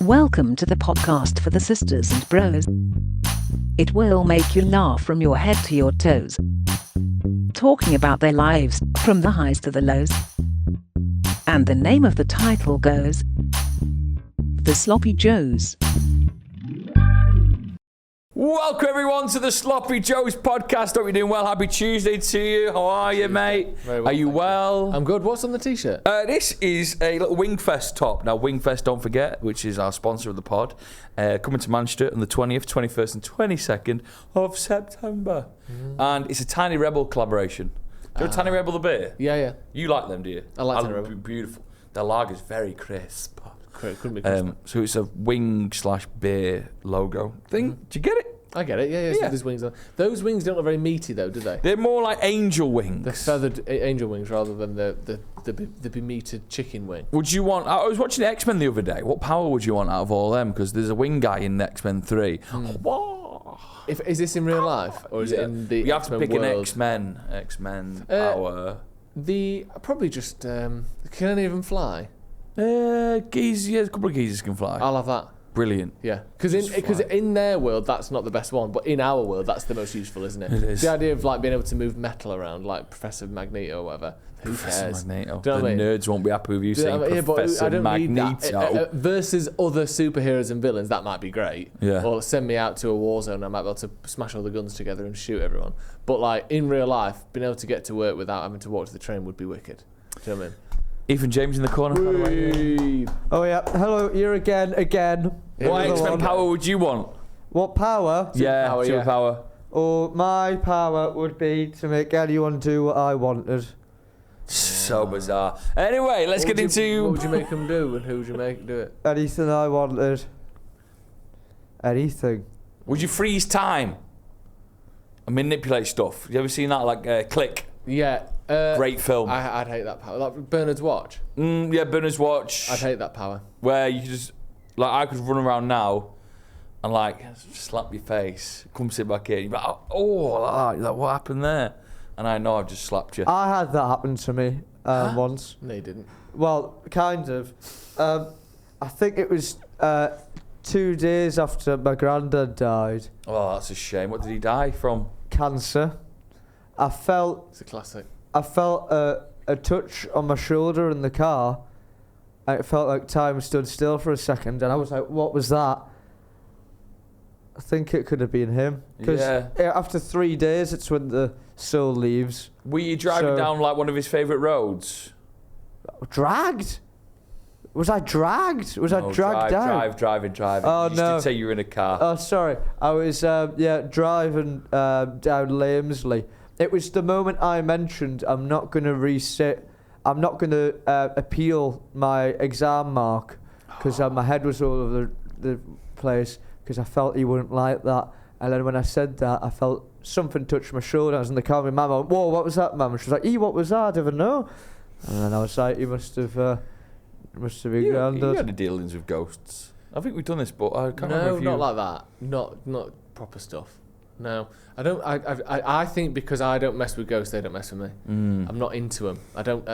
Welcome to the podcast for the sisters and bros. It will make you laugh from your head to your toes. Talking about their lives, from the highs to the lows. And the name of the title goes, The Sloppy Joes. Welcome everyone to the Sloppy Joes podcast. Hope you're doing well. Happy Tuesday to you. How are you, mate? Very well, are you well? I'm good. What's on the t-shirt? This is a little Wingfest top. Now, Wingfest, don't forget, which is our sponsor of the pod, coming to Manchester on the 20th, 21st and 22nd of September. And it's a Tiny Rebel collaboration. Do you know Tiny Rebel the beer? Yeah. You like them, do you? I like Tiny Rebel. Beautiful. Their lager's very crisp. Couldn't be crisp. So it's a wing/beer logo thing. Do you get it? I get it. Yeah. So there's wings on. Those wings don't look very meaty though, do they? They're more like angel wings. They're feathered angel wings rather than the be-meated chicken wing. Would you want? I was watching X-Men the other day. What power would you want out of all them? Because there's a wing guy in X-Men 3. Whoa. Is this in real life or is it in the You have to pick world? an X-Men power. Probably just can any of them fly? Geese, yeah, a couple of geezers can fly. I'll have that. Brilliant. Yeah, because in their world that's not the best one, but in our world that's the most useful, isn't it? It is. The idea of like being able to move metal around, like Professor Magneto or whatever. Who cares? Magneto. Do you know what I mean? Nerds won't be happy with you saying Professor I don't Magneto. need that. Versus other superheroes and villains, that might be great. Yeah. Or send me out to a war zone, I might be able to smash all the guns together and shoot everyone. But like in real life, being able to get to work without having to walk to the train would be wicked. Do you know what I mean? Ethan James in the corner. By the way. Oh yeah, hello, here again. What X-Men power would you want? What power? Yeah, Superpower, yeah. superpower. Oh, my power would be to make anyone do what I wanted. So bizarre. Anyway, let's get into... What would you make them do and who would you make do it? Anything I wanted. Anything. Would you freeze time and manipulate stuff? You ever seen that, like Click? Yeah. Great film. I'd hate that power. Like Bernard's watch. Yeah, Bernard's watch. I'd hate that power. Where you could just, like, I could run around now and, like, slap your face, come sit back in. You'd be like, like, what happened there? And I know I've just slapped you. I had that happen to me once. No, you didn't. Well, kind of. I think it was 2 days after my granddad died. Oh, that's a shame. What did he die from? Cancer. It's a classic. I felt a touch on my shoulder in the car, and it felt like time stood still for a second, and I was like, what was that? I think it could have been him. Because after 3 days, it's when the soul leaves. Were you driving down, like, one of his favourite roads? Dragged? Was I dragged? Was I dragged down? Driving. Oh, you no. did say you were in a car. Oh, sorry. I was, driving down Lamesley. It was the moment I mentioned I'm not going to appeal my exam mark because my head was all over the place because I felt he wouldn't like that. And then when I said that, I felt something touch my shoulder. I was in the car with Mum. I went, whoa, what was that, Mum? And she was like, what was that? I didn't know. And then I was like, you must have been granddad. You had dealings with ghosts. I think we've done this, but I can't remember if you... No, not like that. Not proper stuff. No, I don't. I think because I don't mess with ghosts, they don't mess with me. I'm not into them. I don't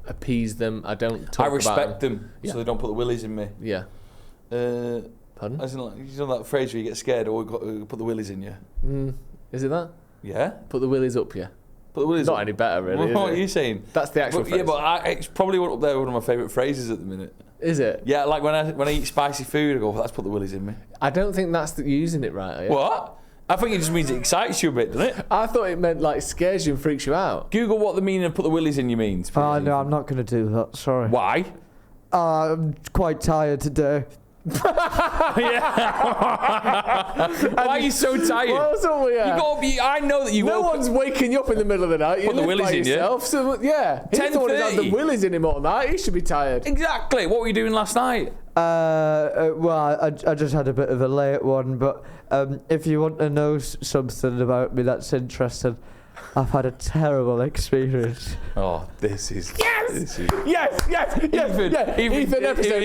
appease them. I don't talk about them. I respect them, so they don't put the willies in me. Yeah. Pardon? As in, like, you know that phrase where you get scared or put the willies in you? Is it that? Yeah. Put the willies up you. Put the willies Not up. any better, really. What are you saying? That's the actual phrase. Yeah, but it's probably up there one of my favourite phrases at the minute. Is it? Yeah, like when I eat spicy food, I go, that's put the willies in me. I don't think that's using it right. Are you? What? I think it just means it excites you a bit, doesn't it? I thought it meant like scares you and freaks you out. Google what the meaning of put the willies in you means. No, I'm not going to do that. Sorry. Why? I'm quite tired today. Why are you so tired? What's up with you? You got to be. I know that you. No one's waking you up in the middle of the night. Put the willies in yourself. So yeah, he's the one who's had the willies in him all night. He should be tired. Exactly. What were you doing last night? Well, I just had a bit of a late one, but if you want to know something about me that's interesting, I've had a terrible experience. Oh, this is... Yes, Ethan episode.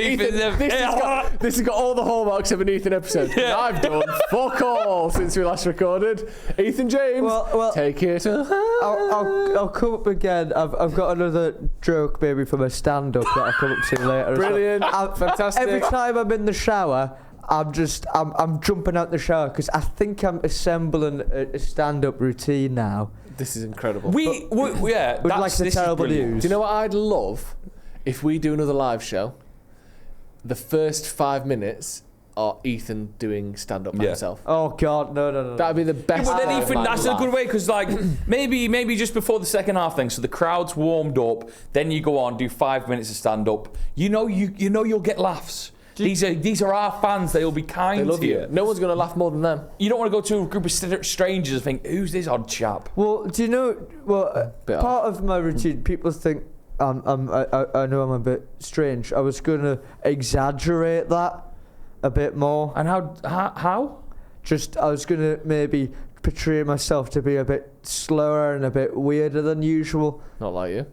This has got all the hallmarks of an Ethan episode. Yeah. I've done fuck all since we last recorded. Ethan James, Well, take it. I'll come up again. I've got another joke maybe from a stand-up that I'll come up to later. Brilliant, fantastic. Every time I'm in the shower, I'm jumping out the shower because I think I'm assembling a stand-up routine now. This is incredible. With like the terrible news. Do you know what I'd love if we do another live show? The first 5 minutes are Ethan doing stand-up by himself. Oh God, no. That'd be the best. But then part of Ethan, my that's a life. good way because like maybe just before the second half thing, so the crowd's warmed up, then you go on do 5 minutes of stand up. You know you'll get laughs. These are our fans. They'll be kind They love to you. No one's going to laugh more than them. You don't want to go to a group of strangers and think, who's this odd chap? Well, do you know? Well, part of my routine, people think I know I'm a bit strange. I was going to exaggerate that a bit more. And how? Just I was going to maybe portray myself to be a bit slower and a bit weirder than usual. Not like you.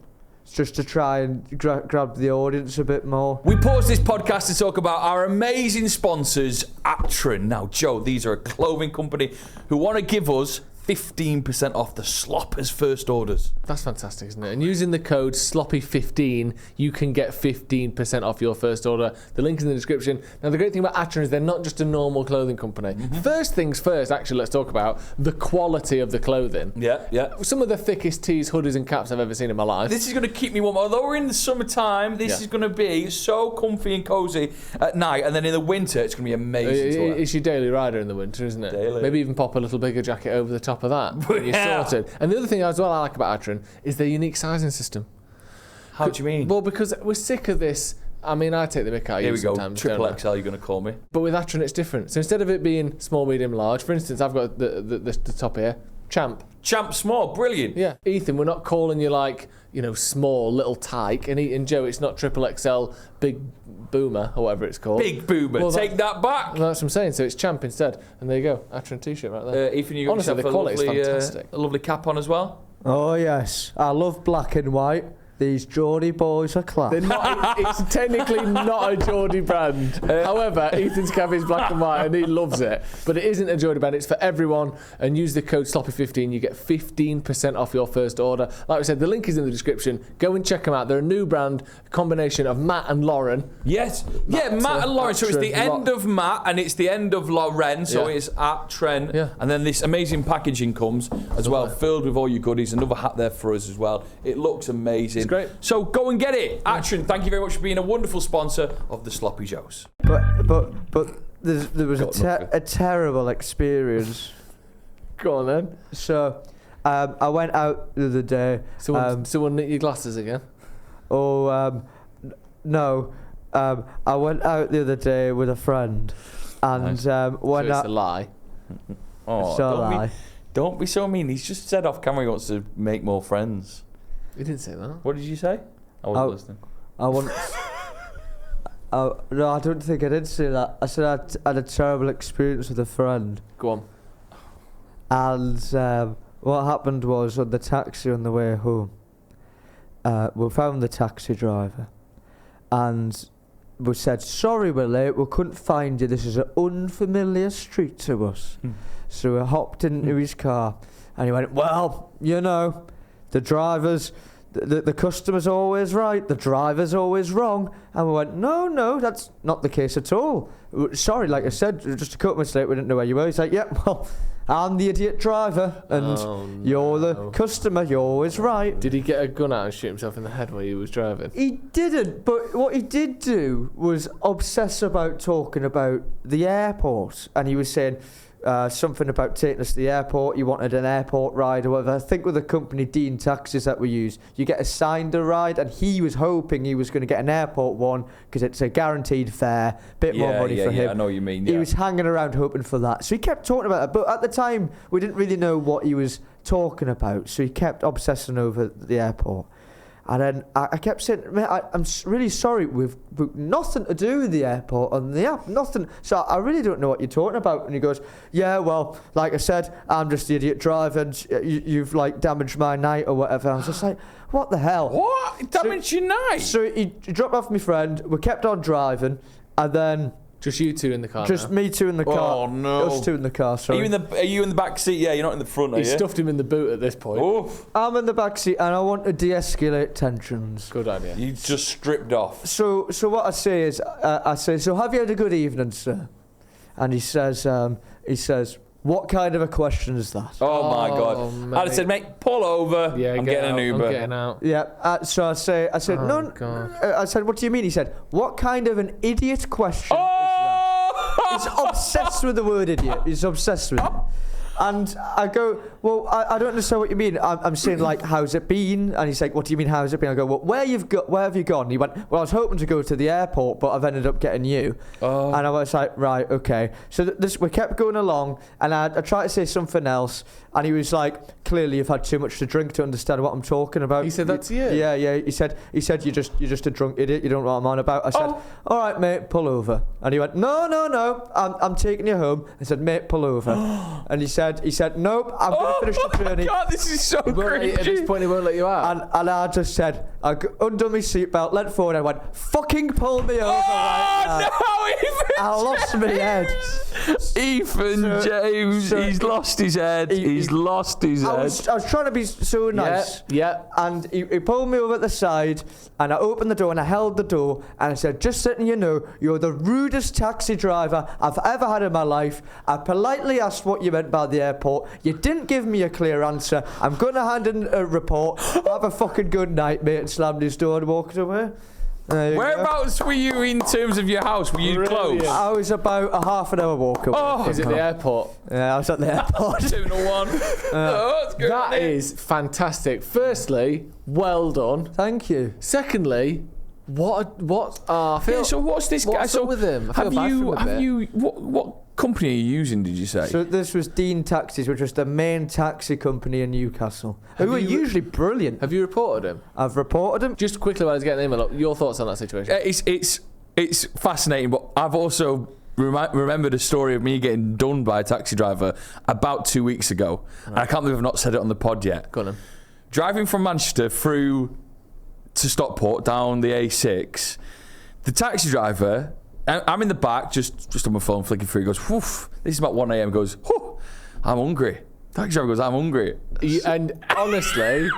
Just to try and grab the audience a bit more. We paused this podcast to talk about our amazing sponsors, Aton. Now, Joe, these are a clothing company who want to give us 15% off the Sloppers' first orders. That's fantastic, isn't it? And using the code SLOPPY15, you can get 15% off your first order. The link is in the description. Now, the great thing about Aton is they're not just a normal clothing company. First things first, actually, let's talk about the quality of the clothing. Yeah. Some of the thickest tees, hoodies, and caps I've ever seen in my life. This is going to keep me warm. Although we're in the summertime, this is going to be so comfy and cozy at night. And then in the winter, it's going to be amazing to wear. It's your daily rider in the winter, isn't it? Daily. Maybe even pop a little bigger jacket over the top of that. And you're sorted. And the other thing as well I like about Aton is their unique sizing system. How do you mean? Well, because we're sick of this. I mean, I take the mick out of Here you we go. sometimes. Triple don't I? XL, you're going to call me? But with Aton, it's different. So instead of it being small, medium, large, for instance, I've got the top here, Champ. Champ small, brilliant. Yeah. Ethan, we're not calling you like, small, little tyke. And Joe, it's not triple XL, big boomer, or whatever it's called. Big boomer. Well, Take that back. Well, that's what I'm saying. So it's Champ instead. And there you go. Aton t-shirt right there. Ethan, you got Honestly, yourself the quality is fantastic. a lovely cap on as well? Oh yes, I love black and white. These Geordie boys are class. They're not, it's technically not a Geordie brand. However, Ethan's cap is black and white and he loves it. But it isn't a Geordie brand, it's for everyone. And use the code SLOPPY15, you get 15% off your first order. Like we said, the link is in the description. Go and check them out. They're a new brand, a combination of Matt and Lauren. Yes. Matt and Lauren. So it's the end of Matt and it's the end of Lauren. So it's at Trent. Yeah. And then this amazing packaging comes as well, filled with all your goodies. Another hat there for us as well. It looks amazing. It's great. So go and get it. Aton, thank you very much for being a wonderful sponsor of the Sloppy Joes. But there was a terrible experience. Go on then. So I went out the other day. Someone knit your glasses again? No. I went out the other day with a friend, and Nice. when So it's a lie. Oh, don't be so mean. He's just said off camera he wants to make more friends. You didn't say that. What did you say? I wasn't listening. I want. No, I don't think I did say that. I said I had a terrible experience with a friend. Go on. And what happened was on the taxi on the way home, we found the taxi driver, and we said, "Sorry, we're late. We couldn't find you. This is an unfamiliar street to us." So we hopped into his car, and he went, "Well, the driver's." The customer's always right, the driver's always wrong. And we went, no, that's not the case at all. Sorry, like I said, just a couple minutes late, we didn't know where you were. He's like, well, I'm the idiot driver, and you're the customer, you're always right. Did he get a gun out and shoot himself in the head while he was driving? He didn't, but what he did do was obsess about talking about the airport. And he was saying, something about taking us to the airport. You wanted an airport ride or whatever. I think with the company Dean Taxis that we use, you get assigned a ride, and he was hoping he was going to get an airport one because it's a guaranteed fare, bit more money for him. I know what you mean. He was hanging around hoping for that. So he kept talking about it, but at the time we didn't really know what he was talking about, so he kept obsessing over the airport. And then I kept saying, mate, I'm really sorry, we've nothing to do with the airport on the app, nothing. So I really don't know what you're talking about. And he goes, yeah, well, like I said, I'm just the idiot driving. You've like damaged my night or whatever. I was just like, what the hell? What? Damaged your night? So he dropped off my friend. We kept on driving, and then. Just you two in the car. Just me two in the car. Oh no! Us two in the car. Sorry. Are you in the back seat? Yeah, you're not in the front. Are He you? stuffed him in the boot at this point. Oof. I'm in the back seat, and I want to de-escalate tensions. Good idea. You just stripped off. So what I say is, so have you had a good evening, sir? And he says, what kind of a question is that? Oh my God! mate. I'd have said, mate, pull over. Yeah, I'm get getting out, an Uber. I'm getting out. Yeah. So I said, Oh, no. God. I said, what do you mean? He said, what kind of an idiot question? He's obsessed with the word idiot. He's obsessed with it. And I go, well, I don't understand what you mean. I'm saying, like, how's it been? And he's like, what do you mean, how's it been? I go, well, where have you gone? He went, well, I was hoping to go to the airport, but I've ended up getting you. Oh. And I was like, right, okay. So we kept going along, and I tried to say something else, and he was like, clearly you've had too much to drink to understand what I'm talking about. He said that to you? Yeah. He said you're just a drunk idiot. You don't know what I'm on about. I said, all right, mate, pull over. And he went, no, I'm taking you home. I said, mate, pull over. And he said, nope, I'm going to finish the journey. Oh my God, this is so crazy. At this point, he won't let you out. And I just said, I undone my seatbelt, leant forward, and I went, fucking pull me over right now. No, Ethan I lost my head. Ethan James, he's lost his head. He's lost his head. I was trying to be so nice. Yeah. And he pulled me over at the side, and I opened the door, and I held the door, and I said, just letting you know, you're the rudest taxi driver I've ever had in my life. I politely asked what you meant by the airport. You didn't give me a clear answer. I'm going to hand in a report. Have a fucking good night, mate, and slammed his door and walked away. Whereabouts were you in terms of your house? Were you Brilliant. close? I was about a half an hour walk away. Oh, Is it the airport? Yeah, I was at the airport. 2 to 1. That's good. That is fantastic. Firstly, well done. Thank you. Secondly, what I feel. Yeah, so what's this guy? What's So up with him? I feel have bad you? for him a Have bit. you? What company are you using? Did you say? So this was Dean Taxis, which was the main taxi company in Newcastle. Who are you- usually brilliant. Have you reported him? I've reported him. Just quickly while I was getting him, your thoughts on that situation? It's fascinating, but I've also remembered a story of me getting done by a taxi driver about 2 weeks ago, and I can't believe I've not said it on the pod yet. Go on then. Driving from Manchester through to Stockport down the A6, the taxi driver, I'm in the back, just on my phone flicking through. He goes, woof. This is about 1 a.m. He goes, whew, I'm hungry. Taxi driver goes, I'm hungry. And honestly,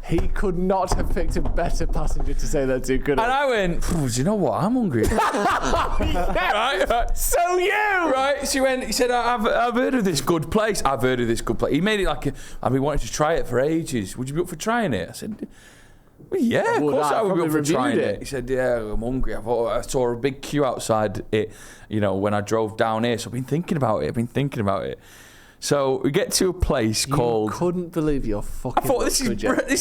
he could not have picked a better passenger to say that to, could he? And I went, do you know what? I'm hungry. right. So you! Right. So he said, I've heard of this good place. I've heard of this good place. He made it like I've been wanting to try it for ages. Would you be up for trying it? I said, well, yeah, of course I would be up for trying it. He said, yeah, I'm hungry. I saw a big queue outside it, when I drove down here. So I've been thinking about it. So we get to a place called... You couldn't believe your fucking... I thought, this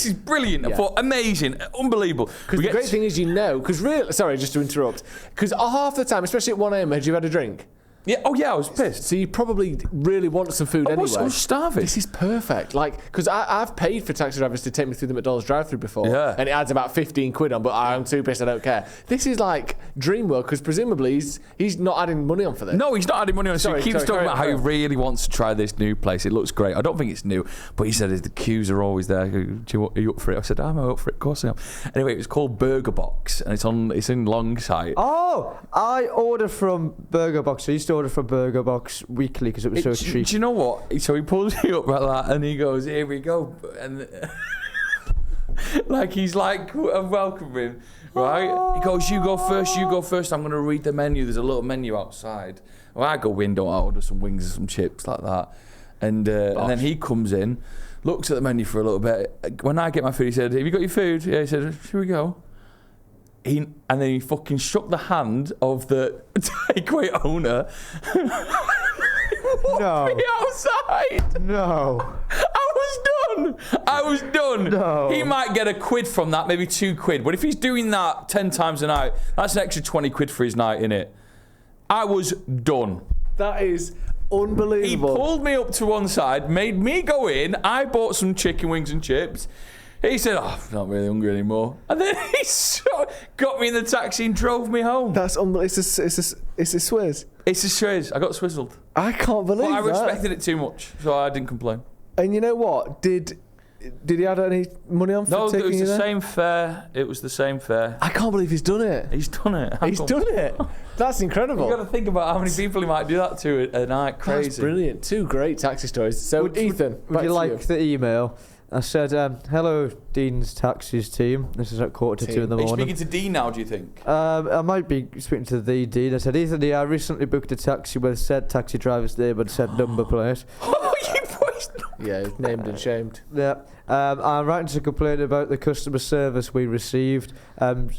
is brilliant. Yeah. I thought, amazing, unbelievable. Because the great thing is, because really... Sorry, just to interrupt. Because half the time, especially at 1 a.m, had you had a drink? Yeah. Oh, yeah, I was pissed. So you probably really want some food anyway. I was starving. This is perfect. Because I've paid for taxi drivers to take me through the McDonald's drive-through before. Yeah. And it adds about 15 quid on, but I'm too pissed, I don't care. This is like dream world, because presumably he's not adding money on for this. No, he's not adding money on it. So he keeps talking about how he carry on. really wants to try this new place. It looks great. I don't think it's new, but he said the queues are always there. Are you up for it? I said, I'm up for it. Of course I am. Anyway, it was called Burger Box, and it's in Longside. Oh, I order from Burger Box. I used to order from Burger Box weekly because it was so cheap. Do you know what? So he pulls me up like that, and he goes, "Here we go," and like he's like welcoming, right? He goes, "You go first. You go first. I'm going to read the menu. There's a little menu outside." Well, I go in, don't I order some wings and some chips like that, and then he comes in, looks at the menu for a little bit. When I get my food, he said, "Have you got your food?" Yeah, he said, "Here we go." And then he fucking shook the hand of the takeaway owner. No. Me outside. No. I was done. No. He might get a quid from that, maybe 2 quid. But if he's doing that 10 times a night, that's an extra 20 quid for his night, innit? I was done. That is He unbelievable. pulled me up to one side, made me go in. I bought some chicken wings and chips. He said, "Oh, I'm not really hungry anymore," and then he got me in the taxi and drove me home. That's unbelievable. It's a Swizz. It's a Swizz. I got swizzled. I can't believe But I that. respected it too much, so I didn't complain. And you know what? Did he add any money on for No, taking it was you the there? same fare. It was the same fare. I can't believe he's done it. He's done it. He's done it. That's incredible. You've got to think about how many people he might do that to a night. Crazy. That's brilliant. 2 great taxi stories. So, Ethan, Would you like the email? I said, hello, Dean's Taxis team. This is at 1:45 in the Are you morning. speaking to Dean now, do you think? I might be speaking to the Dean. I said, Ethan, I recently booked a taxi with said taxi driver's name and said number plate. Oh, you voiced. Yeah, named and shamed. Yeah. I'm writing to complain about the customer service we received.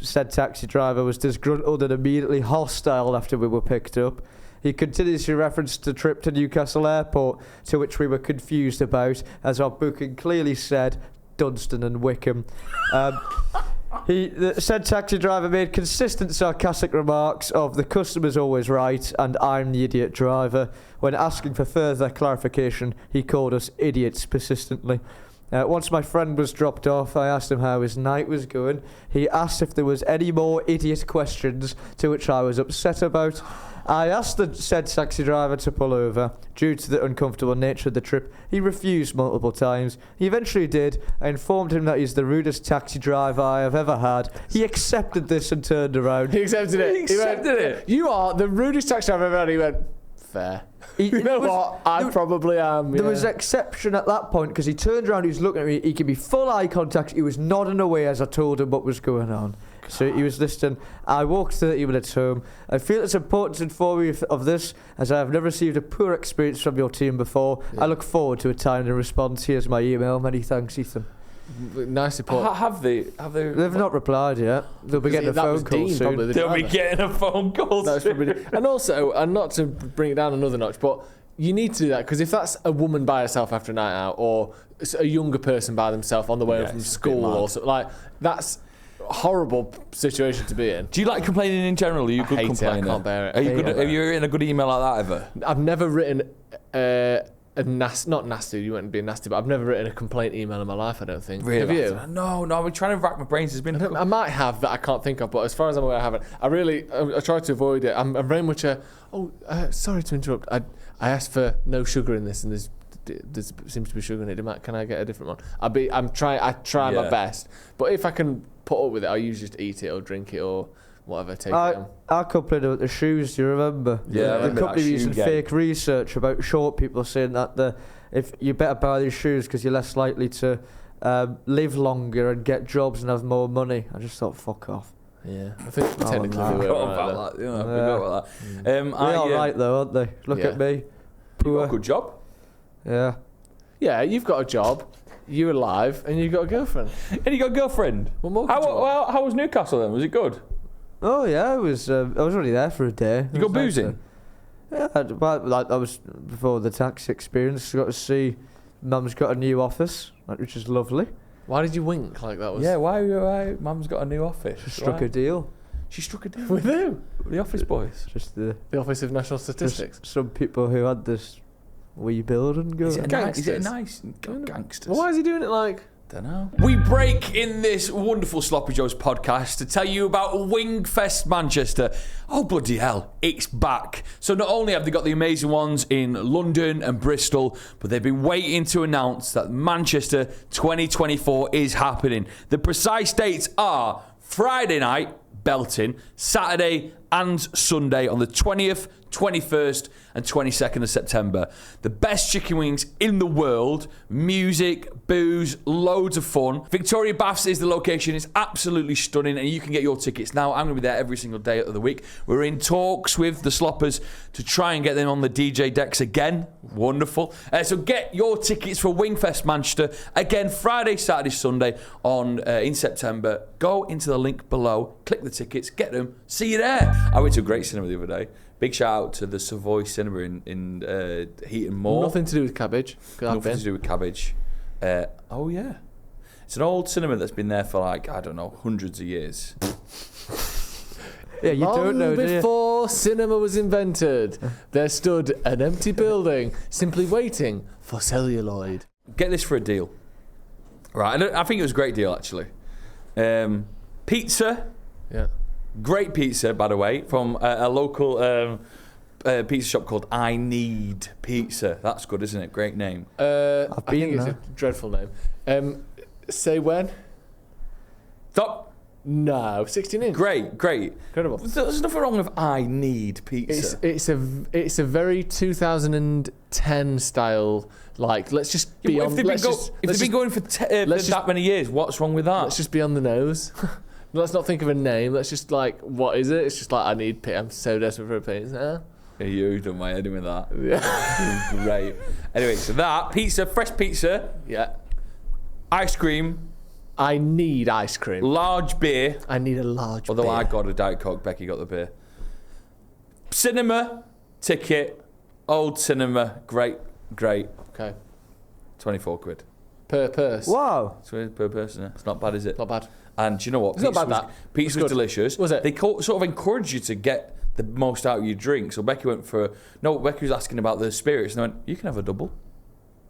Said taxi driver was disgruntled and immediately hostile after we were picked up. He continuously referenced the trip to Newcastle Airport, to which we were confused about, as our booking clearly said Dunstan and Wickham. The said taxi driver made consistent sarcastic remarks of the customer's always right and I'm the idiot driver. When asking for further clarification, he called us idiots persistently. Once my friend was dropped off, I asked him how his night was going. He asked if there was any more idiot questions, to which I was upset about. I asked the said taxi driver to pull over. Due to the uncomfortable nature of the trip, he refused multiple times. He eventually did. I informed him that he's the rudest taxi driver I have ever had. He accepted this and turned around. He accepted it. He accepted it. You are the rudest taxi driver I've ever had. He went, fair. You know what? I probably am. There yeah. was exception at that point because he turned around, he was looking at me, he could be full eye contact, he was nodding away as I told him what was going on. So he was listening. I walked 30 minutes home. I feel it's important to inform you of this, as I have never received a poor experience from your team before. Yeah. I look forward to a timely response. Here's my email. Many thanks, Ethan. Nice support. Have they? They've not replied yet. They'll be getting a phone call Dean, soon. probably, the They'll be driver. getting a phone call. That's probably, and also, and not to bring it down another notch, but you need to do that because if that's a woman by herself after a night out, or a younger person by themselves on the way home from it's a bit school, mad. or something like that's a horrible situation to be in. Do you like complaining in general? Are you a good hate it, I complainer? can't bear it. Are you I good? can't Have bear you written a good email like that ever? I've never written not nasty. You wouldn't be nasty, but I've never written a complaint email in my life. I don't think. Have you? No. I've been trying to rack my brains. There's been. I might have that I can't think of, but as far as I'm aware, I haven't. I try to avoid it. I'm very much sorry to interrupt. I asked for no sugar in this, and there seems to be sugar in it. Can I get a different one? I try my best, but if I can put up with it, I usually just eat it or drink it or whatever. Take it home. I complained about the shoes. Do you remember? Yeah, I the remember company that using shoe game. fake research about short people saying that if you better buy these shoes because you're less likely to live longer and get jobs and have more money. I just thought, fuck off. Yeah, I think technically no. they I were forgot right, about though. that. I forgot about that. They're all right though, aren't they? Look Yeah. at me, You poor. got a good job. Yeah. Yeah, you've got a job, you're alive, and you've got a girlfriend. And you got a girlfriend. What more could you want? Well, how was Newcastle then? Was it good? Oh yeah, I was only there for a day. You got boozing? Yeah, I was before the tax experience. Got to see, Mum's got a new office, which is lovely. Why did you wink like that? Was Yeah, why? Mum's got a new office. She struck Why? a deal. She struck a deal with who? the office boys. Just The Office of National Statistics. some people who had this wee building going. Is it Gangsters. nice? Gangsters. Well, why is he doing it like? Don't know. We break in this wonderful Sloppy Joe's podcast to tell you about Wingfest Manchester. Oh, bloody hell, it's back. So not only have they got the amazing ones in London and Bristol, but they've been waiting to announce that Manchester 2024 is happening. The precise dates are Friday night, belting, Saturday and Sunday on the 20th, 21st and 22nd of September. The best chicken wings in the world, music, booze, loads of fun. Victoria Baths is the location. It's absolutely stunning and you can get your tickets now. I'm going to be there every single day of the week. We're in talks with the Sloppers to try and get them on the DJ decks again. Wonderful. So get your tickets for Wingfest Manchester. Again, Friday, Saturday, Sunday in September. Go into the link below, click the tickets, get them, see you there. I went to a great cinema the other day. Big shout out to the Savoy Cinema in Heaton Moor. Nothing to do with cabbage. Nothing to do with cabbage. Oh yeah, it's an old cinema that's been there for like I don't know hundreds of years. Yeah, you don't know, do you? Before cinema was invented, there stood an empty building simply waiting for celluloid. Get this for a deal. Right, I think it was a great deal, actually. Pizza. Yeah. Great pizza, by the way, from a local pizza shop called I Need Pizza. That's good, isn't it? Great name. I think been it's there. a dreadful name. Say when? Stop. No, 16 inch. Great. Incredible. There's nothing wrong with I Need Pizza. It's a very 2010 style. Like, let's just be on. If they've been going for that many years, what's wrong with that? Let's just be on the nose. Let's not think of a name. Let's just like, what is it? It's just like, I need pizza. I'm so desperate for a pizza. Yeah, you done my head in with that. Yeah. Great. Anyway, so that pizza, fresh pizza, Yeah. ice cream, I need ice cream. large beer. I need a large Although beer. I got a Diet Coke, Becky got the beer. Cinema ticket, old cinema, great. Okay. 24 quid. Per purse. Wow. So per person, it's not bad, is it? Not bad. And do you know what? It's not bad, that. Pizza was good. delicious. Was it? They sort of encourage you to get the most out of your drink. So Becky Becky was asking about the spirits, and I went, you can have a double.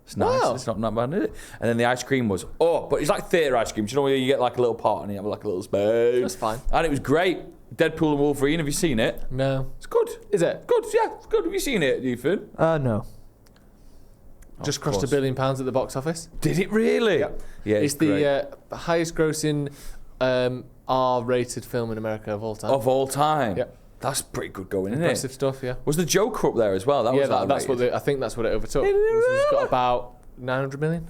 It's nice. Wow. It's not bad, is it? And then the ice cream was, but it's like theatre ice cream. Do you know where you get like a little pot and you have like a little spoon? That's fine. And it was great. Deadpool and Wolverine, have you seen it? No. It's good. Is it? Good, yeah, it's good. Have you seen it, Ethan? No. Just Of crossed course. £1 billion at the box office. Did it really? Yep. Yeah, It's great. the highest grossing R-rated film in America of all time. Of all time. Yep. That's pretty good going, isn't Impressive it? stuff, yeah. Was the Joker up there as well? That Yeah, was that's what rated. I think that's what it overtook. It's got about 900 million.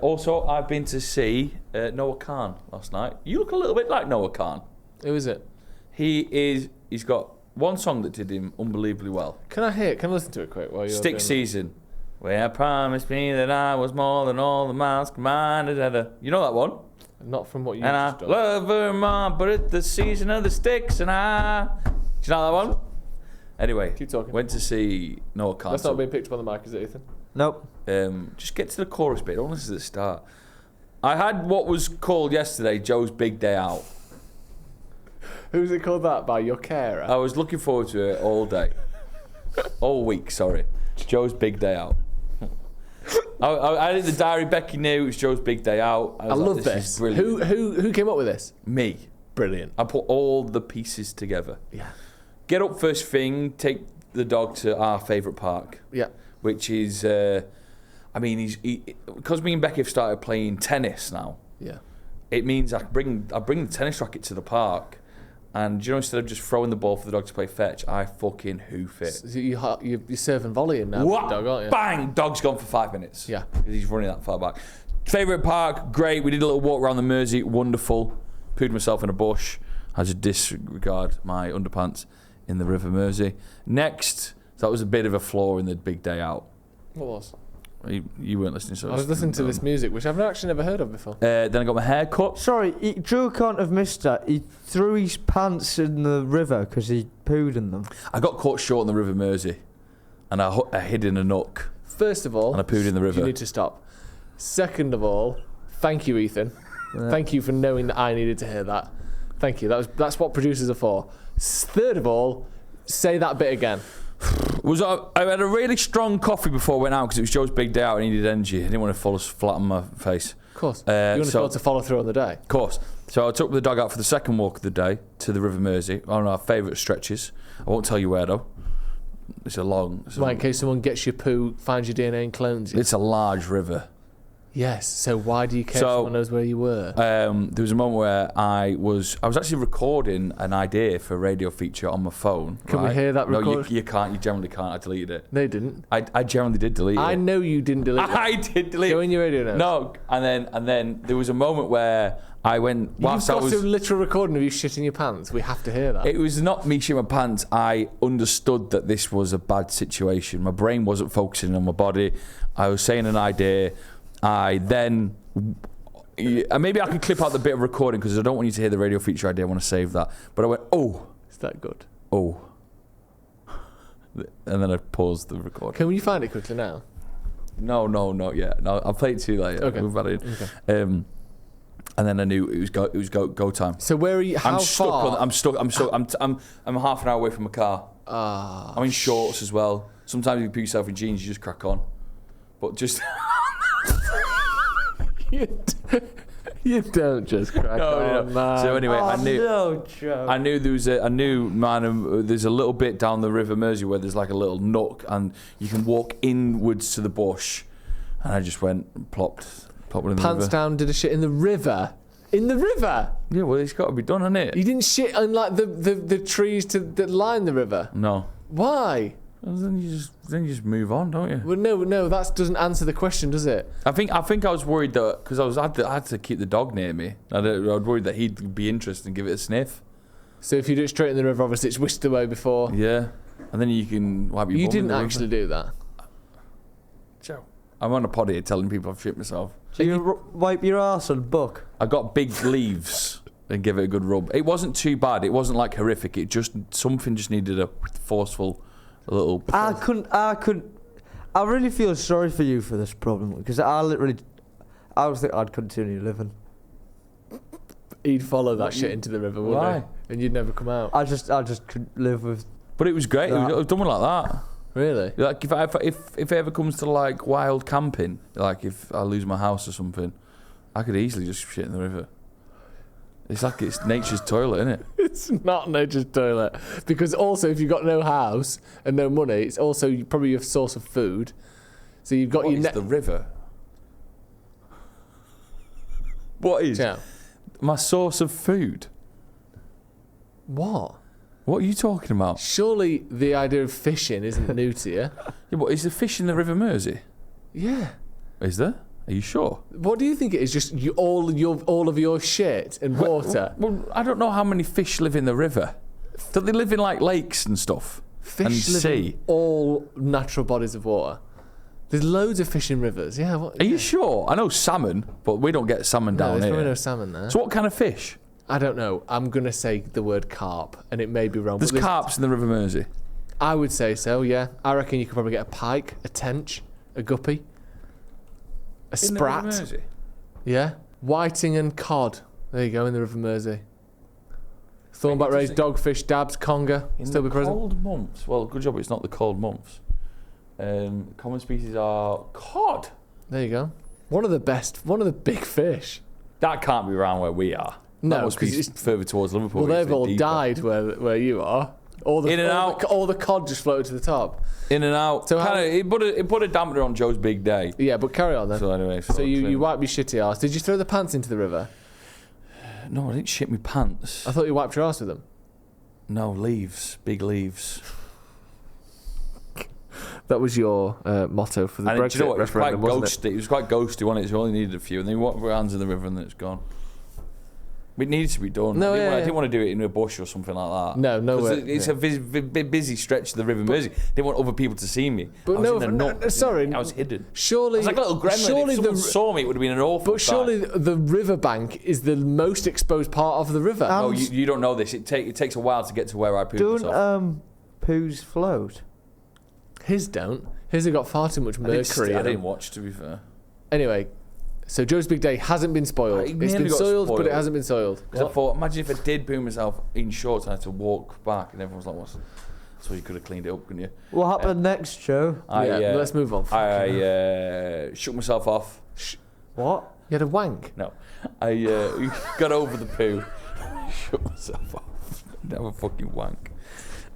Also, I've been to see Noah Khan last night. You look a little bit like Noah Khan. Who is it? He's got one song that did him unbelievably well. Can I listen to it quick while you're Stick doing Season. Where promised me that I was more than all the miles combined. You know that one? that? Not from what you And I just done. love her mom, but it's the season of the sticks and I... Do you know that one? Anyway, Keep talking. went to see Noah Khan. That's not being picked up on the mic, is it, Ethan? Nope. Just get to the chorus bit. Don't listen to the start. I had what was called yesterday Joe's Big Day Out. Who's it called that by? Your carer? I was looking forward to it all day. All week, sorry. It's Joe's Big Day Out. I had it in the diary. Becky knew it was Joe's Big Day Out. I was like, love is this. brilliant. Who came up with this? Me. Brilliant. I put all the pieces together. Yeah. Get up first thing, take the dog to our favourite park, Yeah. which is, because me and Becky have started playing tennis now, Yeah. it means I bring the tennis racket to the park, and instead of just throwing the ball for the dog to play fetch, I fucking hoof it. So you're serving volleying now, What? dog, aren't you? Bang! Dog's gone for 5 minutes. Yeah. Because he's running that far back. Favourite park, great. We did a little walk around the Mersey, wonderful. Pooed myself in a bush. I just disregard my underpants in the River Mersey. Next, that was a bit of a flaw in the Big Day Out. What was? You weren't listening, so I was listening to this music, which I've actually never heard of before. Then I got my hair cut. Sorry, Drew can't have missed that. He threw his pants in the river because he pooed in them. I got caught short in the River Mersey, and I hid in a nook. First of all, And I pooed in the river. You need to stop. Second of all, thank you, Ethan. Thank you for knowing that I needed to hear that. Thank you. That's what producers are for. Third of all, say that bit again. I had a really strong coffee before I went out because it was Joe's Big Day Out and he needed energy. I didn't want to fall flat on my face. Of course. You want to be able to follow through on the day. Of course. So I took the dog out for the second walk of the day to the River Mersey, one of our favourite stretches. I won't tell you where though. It's a long... Right, in case someone gets your poo, finds your DNA and clones you. It's a large river. Yes, so why do you care if someone knows where you were? There was a moment where I was actually recording an idea for a radio feature on my phone. Can we hear that No, record? you can't. You generally can't. I deleted it. No, you didn't. I generally did delete it. I know you didn't delete it. I did delete Go it. in your radio notes. No, and then there was a moment where I went You've whilst I got was. a literal recording of you shitting your pants. We have to hear that. It was not me shitting my pants. I understood that this was a bad situation. My brain wasn't focusing on my body. I was saying an idea. I then... Maybe I could clip out the bit of recording because I don't want you to hear the radio feature idea. I want to save that. But I went, oh. Is that good? Oh. And then I paused the recording. Can you find it quickly now? No, not yet. No, I'll play it to you later. Okay. We've had it. Okay. And then I knew it was go time. So where are you? How I'm stuck. far? I'm half an hour away from my car. Ah. I'm in shorts as well. Sometimes you put yourself in jeans, you just crack on. But just You don't just crack on, man. So anyway, I knew. No, Joe. I knew there was there's a little bit down the River Mersey where there's like a little nook and you can walk inwards to the bush. And I just went and plopped in the river. Pants down, did a shit in the river. In the river? Yeah, well, it's got to be done, hasn't it? You didn't shit on like the trees that line the river? No. Why? Well, then you just move on, don't you? Well, no, that doesn't answer the question, does it? I think I was worried that because I had to keep the dog near me. I was worried that he'd be interested and give it a sniff. So if you do it straight in the river, obviously it's whisked away before. Yeah, and then you can wipe your. You bum in didn't the river. actually do that. Joe, I'm on a pod here telling people I've shit myself. Do you wipe your arse and buck? I got big leaves and give it a good rub. It wasn't too bad. It wasn't like horrific. It just something just needed a forceful. A little. I really feel sorry for you for this problem because I was thinking I'd continue living. He'd follow that shit into the river, wouldn't Why? he? And you'd never come out. I just couldn't live with. But it was great. It was done like that. Really? Like if it ever comes to like wild camping, like if I lose my house or something, I could easily just shit in the river. It's like it's nature's toilet, isn't it? It's not nature's toilet. Because also, if you've got no house and no money, it's also probably your source of food. So you've got your the river? What is my source of food? What? What are you talking about? Surely the idea of fishing isn't new to you. Yeah, but is there fish in the River Mersey? Yeah. Is there? Are you sure? What do you think it is? Just all of your shit and water? Well, I don't know how many fish live in the river. Don't they live in like lakes and stuff? Fish and live sea? in all natural bodies of water. There's loads of fish in rivers. Yeah. Are you sure? I know salmon, but we don't get salmon No, down there's here. probably no salmon there. So what kind of fish? I don't know. I'm going to say the word carp, and it may be wrong. There's but carps in the River Mersey. I would say so, yeah. I reckon you could probably get a pike, a tench, a guppy, a In the River sprat. Mersey? Yeah. Whiting and cod. There you go, in the River Mersey. Thornback rays, dogfish, dabs, conger. In Still the be present. cold months. Well, good job it's not the cold months. Common species are cod. There you go. One of the big fish. That can't be around where we are. No, that must be 'cause it's- further towards Liverpool. Well, it's they've a all deeper. died where you are. All the, In and all out. all the cod just floated to the top. In and out. So how- it put a dampener on Joe's big day. Yeah, but carry on then. So anyway. So you wiped your shitty arse. Did you throw the pants into the river? No, I didn't shit my pants. I thought you wiped your arse with them. No, leaves. Big leaves. That was your motto for the And do Brexit you know what? It was quite referendum, wasn't it? ghosty. It was quite ghosty, wasn't it? So we only needed a few. And then we walked our hands in the river and then it's gone. It needed to be done. No, I yeah. didn't want to do it in a bush or something like that. No, no 'Cause way. It's a busy stretch of the River Mersey. Didn't want other people to see me. But I was in the nook, sorry. I was hidden. Surely, I was like a little gremlin. surely If someone saw me, it would have been an awful But surely the riverbank is the most exposed part of the river. No, you don't know this. It takes a while to get to where I poo myself. Don't poos float? His don't. His have got far too much mercury I in didn't them. watch, to be fair. Anyway, so Joe's big day hasn't been spoiled. It It's nearly been got soiled, but spoiled. it hasn't been soiled. Because I thought, imagine if I did poo myself in shorts and I had to walk back, and everyone was like, "What's?" So you could have cleaned it up, couldn't you? What happened next, Joe? Yeah, let's move on. I shook myself off. What? Oh, You had a wank. No, I got over the poo, shook myself off, have a fucking wank.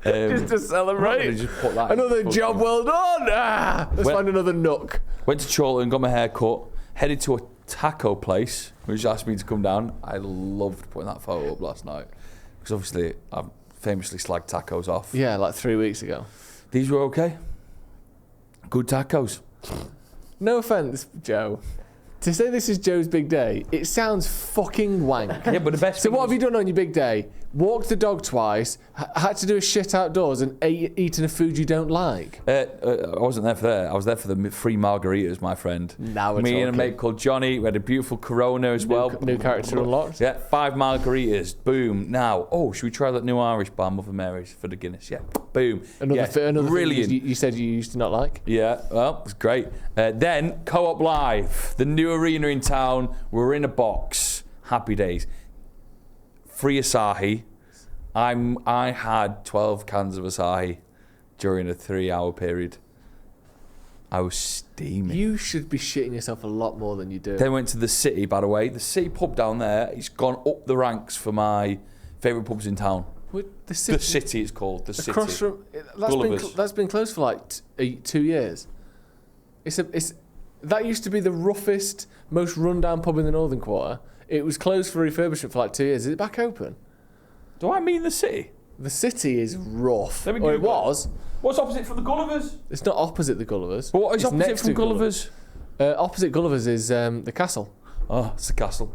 Just to celebrate. Just put that in Another fucking- job well done. Let's Well- find another nook. Went to Chorlton, got my hair cut, headed to a taco place, which asked me to come down. I loved putting that photo up last night because obviously I've famously slagged tacos off. Yeah, like 3 weeks ago. These were okay. Good tacos. No offence, Joe. To say this is Joe's big day, it sounds fucking wank. Yeah, but the best So thing what have was- you done on your big day? Walked the dog twice, had to do a shit outdoors and eaten a food you don't like? I wasn't there for that. I was there for the free margaritas, my friend. Now we're Me and a talking. mate called Johnny. We had a beautiful Corona as well. New character unlocked. Yeah, 5 margaritas. Boom. Now, should we try that new Irish bar, Mother Mary's, for the Guinness? Yeah. Boom. Another thing brilliant. you said you used to not like? Yeah, well, it's great. Then Co-op Live, the new arena in town. We're in a box. Happy days. Free Asahi. I had 12 cans of Asahi during a 3-hour period. I was steaming. You should be shitting yourself a lot more than you do. Then went to the City, by the way. The City pub down there, it's gone up the ranks for my favourite pubs in town. The City? The City, it's called. The City. Across from... That's been closed for like 2 years. That used to be the roughest, most run-down pub in the Northern Quarter. It was closed for refurbishment for like 2 years. Is it back open? Do I mean the City? The City is rough. Let me Or it Google it. was. What's opposite from the Gullivers? It's not opposite the Gullivers. But what is It's opposite next from to Gullivers? Opposite Gullivers is the castle. Oh, it's the castle.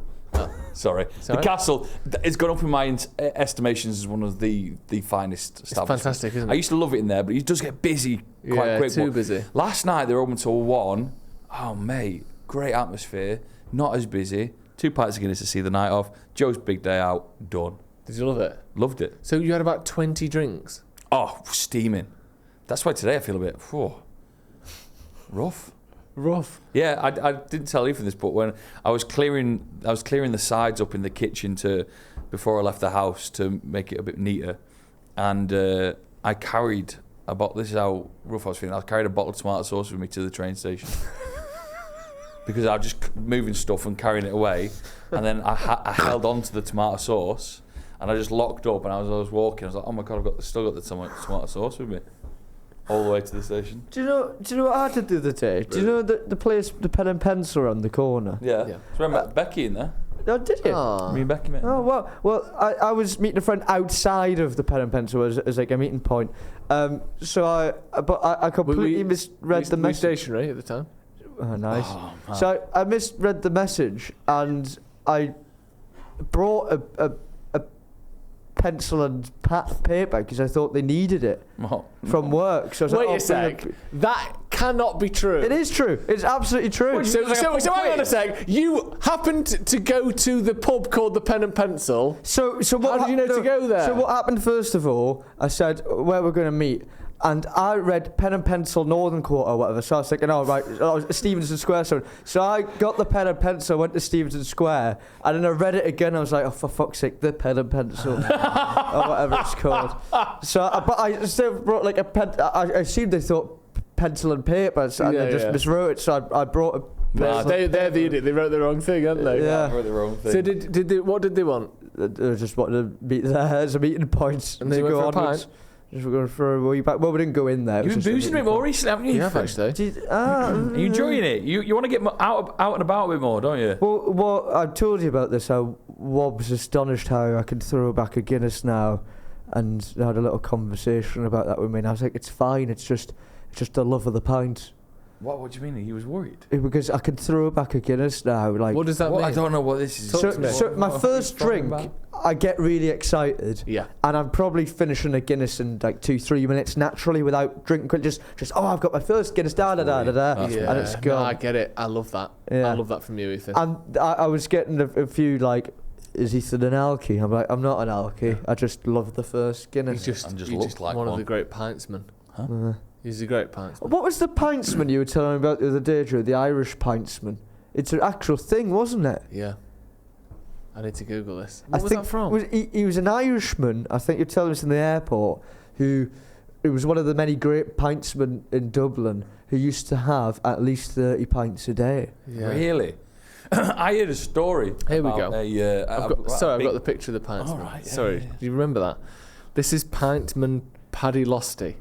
Sorry. Sorry? The castle, it's gone up in my estimations as one of the finest It's establishments. fantastic, isn't it? I used to love it in there, but it does get busy quite quick. too But busy. Last night they were open till 1. Oh, mate, great atmosphere. Not as busy. 2 pints of Guinness to see the night off. Joe's big day out. Done. Did you love it? Loved it. So you had about 20 drinks? Oh, steaming. That's why today I feel a bit rough. Rough. Yeah, I didn't tell Ethan this, but when I was clearing the sides up in the kitchen before I left the house to make it a bit neater, and I carried a bottle. This is how rough I was feeling. I carried a bottle of tomato sauce with me to the train station because I was just moving stuff and carrying it away, and then I held on to the tomato sauce, and I just locked up. And as I was walking, I was like, "Oh my god, I've still got the tomato sauce with me." All the way to the station. Do you know what I did the other day? Do you know the place, the Pen and Pencil around the corner? Yeah. Yeah. So I met Becky in there. Oh, did you? Me and Becky met. Oh well. I was meeting a friend outside of the Pen and Pencil as like a meeting point. So I completely misread the We message. stationary at the time. Oh, nice. Oh, man. So I misread the message and I brought a pencil and paper because I thought they needed it from work. So I was Wait like, a sec. That cannot be true. It is true. It's absolutely true. So hang on a sec. You happened to go to the pub called the Pen and Pencil. So what How did you know to go there? So what happened first of all? I said where we're going to meet, and I read Pen and Pencil Northern Quarter or whatever. So I was thinking, Stevenson Square. So I got the Pen and Pencil, went to Stevenson Square, and then I read it again. I was like, oh, for fuck's sake, the Pen and Pencil, or whatever it's called. But I still brought like a pen. I assumed they thought pencil and paper, and they just miswrote it. So I brought a. They're the idiot. They wrote the wrong thing, aren't they? Yeah. I wrote the wrong thing. So did they? What did they want? They just wanted to meet there as a meeting point. And they went for a pint? Just we're going for a wee back. Well, we didn't go in there. You've been boozing a bit more recently, haven't you? You have actually. Are you enjoying it? You want to get out and about a bit more, don't you? Well, I told you about this. How Wobb's astonished how I can throw back a Guinness now, and I had a little conversation about that with me. And I was like, it's fine. It's just the love of the pint. What do you mean? He was worried. Because I can throw back a Guinness now. Like, What does that mean? I don't know what this is. So my first drink, I get really excited. Yeah. And I'm probably finishing a Guinness in like 2-3 minutes naturally without drinking. Just I've got my first Guinness. Da da da da da. Yeah. And it's No, gone. I get it. I love that. Yeah. I love that from you, Ethan. And I was getting a few like, is Ethan an alky? I'm like, I'm not an alky. I just love the first Guinness. He's just looks like one of one. the great pintsmen. Uh, He's a great pintsman. what was the pintsman you were telling me about the other day, Joe? The Irish pintsman. It's an actual thing, wasn't it? Yeah. I need to Google this. What was that from? He was an Irishman, I think you're telling us in the airport, who was one of the many great pintsmen in Dublin who used to have at least 30 pints a day. Yeah. Really? I heard a story. Here we about go. I've I've got the picture of the pintsman. Oh, right, yeah, Sorry, yeah. do you remember that? This is Pintman Paddy Losty.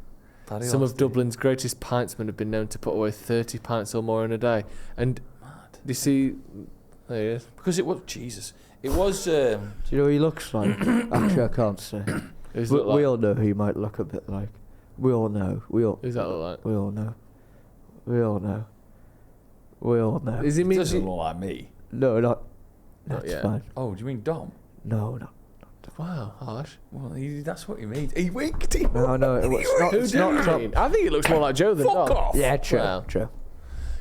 Some of Dublin's greatest pintsmen have been known to put away 30 pints or more in a day. And do you see? There he is. Because it was Jesus. It was. Do you know who he looks like? Actually, I can't say. Who's We, that look we like? all know who he might look a bit like. We all know. Who's that look like? We all know. We all know. We all know. Is he It mean? doesn't look like me. No, not. Not That's yet. fine. Oh, do you mean Dom? No, no. Wow, harsh. Well, that's what he means. He winked. He No, no. It's not. Who It's do not. you It's not. mean? I think he looks more like Joe than Fuck Dom. off. Yeah, true. Wow. True.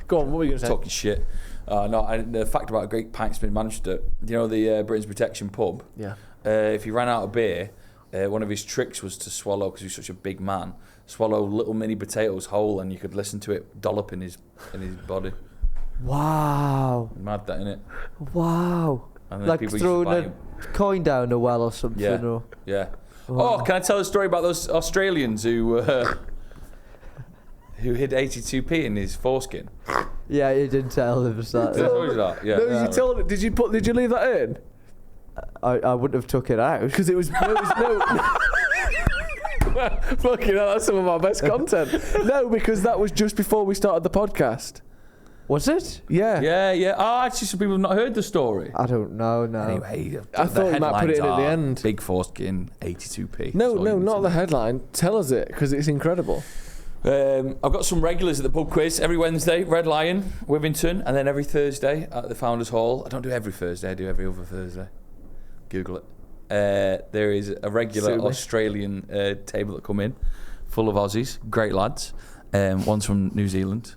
Go on, what were you going to say? Talking shit. The fact about a great pintsman in Manchester. You know the Britain's Protection pub. Yeah. If he ran out of beer, one of his tricks was to swallow, because he was such a big man, swallow little mini potatoes whole, and you could listen to it dollop in his body. Wow. Mad that, innit? Wow. And then Like people used to throwing buy a him. coin down a well or something. Yeah. Or, Yeah. Wow. Oh, can I tell a story about those Australians who who hid 82p in his foreskin. Yeah, you didn't tell him that. Did I told you that? Yeah. No, you told it. Did you leave that in? I wouldn't have took it out. Because it was no. Fucking hell, that's some of our best content. No, because that was just before we started the podcast. Was it? Yeah. Yeah. Oh, actually, some people have not heard the story. I don't know, no. Anyway, I thought you might put it in at the end. Big foreskin, 82p. No, not the headline. Tell us it, because it's incredible. I've got some regulars at the pub quiz every Wednesday, Red Lion, Wivington, and then every Thursday at the Founders Hall. I don't do every Thursday, I do every other Thursday. Google it. There is a regular Australian table that come in, full of Aussies, great lads. One's from New Zealand.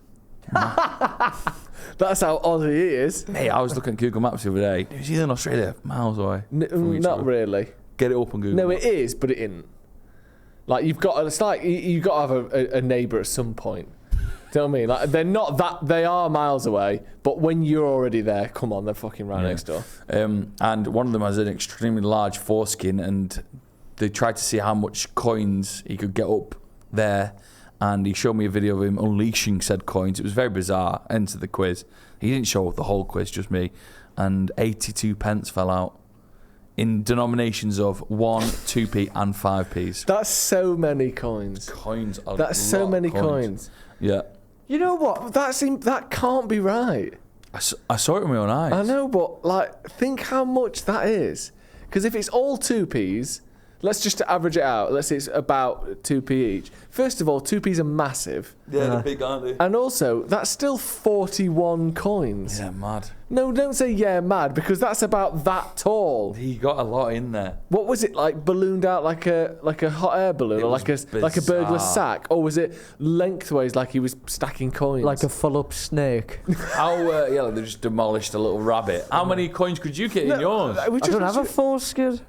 That's how Aussie he is. Hey, I was looking at Google Maps the other day. New Zealand, Australia, miles away. Not really. Get it up on Google. No, it is, but it isn't. Like you've got to have a neighbour at some point. Do you know what I mean? Like they're not that. They are miles away, but when you're already there, come on, they're fucking right next door. And one of them has an extremely large foreskin, and they tried to see how much coins he could get up there. And he showed me a video of him unleashing said coins. It was very bizarre. Enter the quiz. He didn't show the whole quiz, just me. And 82 pence fell out in denominations of 1, 2p, and 5p's. That's so many coins. Coins are That's so many coins. Yeah. You know what? That can't be right. I saw it with my own eyes. I know, but like, think how much that is. Because if it's all 2p's, let's just average it out. Let's say it's about 2p each. First of all, 2p's are massive. Yeah, they're big, aren't they? And also, that's still 41 coins. Yeah, mad. No, don't say yeah, mad, because that's about that tall. He got a lot in there. What was it like? Ballooned out like a hot air balloon, It or was like a burglar's bizarre. sack, or was it lengthways like he was stacking coins? Like a full-up snake. How, like they just demolished a little rabbit. How many coins could you get in yours? we I just- don't have a foreskin.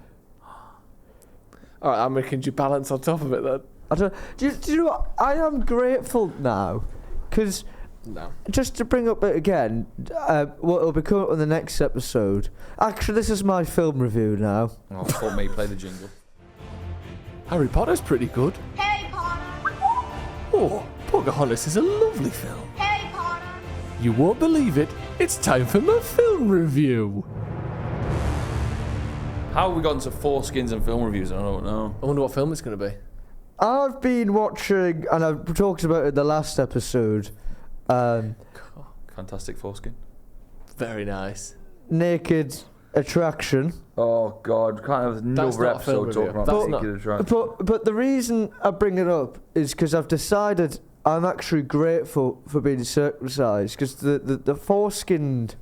All right, how many can you balance on top of it then? I don't. Do you know what? I am grateful now, because No. just to bring up it again, what will be coming up on the next episode. Actually, this is my film review now. Oh, fuck me, play the jingle. Harry Potter's pretty good. Harry Potter, Oh, Pocahontas is a lovely film. Harry Potter, You won't believe it. It's time for my film review. How have we gotten to foreskins and film reviews? I don't know. I wonder what film it's going to be. I've been watching, and I've talked about it in the last episode, Fantastic foreskin. Very nice. Naked Attraction. Oh, God. Can't have That's another not a film episode talking review. about That's naked not. attraction. But the reason I bring it up is because I've decided I'm actually grateful for being circumcised, because the foreskinned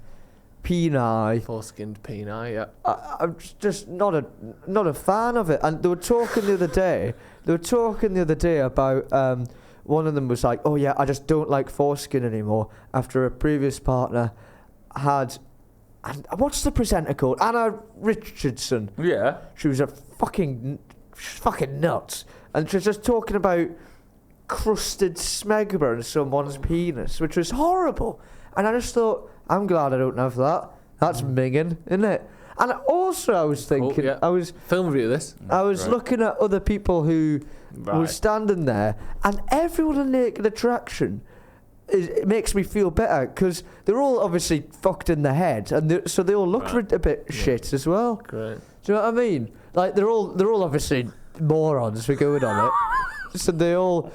peni, Foreskinned peni, yeah. I'm just not a fan of it. And they were talking the other day about one of them was like, oh yeah, I just don't like foreskin anymore after a previous partner had, and what's the presenter called? Anna Richardson. Yeah. She was fucking nuts, and she was just talking about crusted smegma in someone's penis, which was horrible. And I just thought, I'm glad I don't have that. That's minging, isn't it? And also, I was thinking, yeah. I was Film review this. Right. looking at other people who were Right. standing there, and everyone in Naked Attraction. It makes me feel better because they're all obviously fucked in the head, and so they all look a bit shit as well. Great. Do you know what I mean? Like they're all obviously morons for going on it. So they all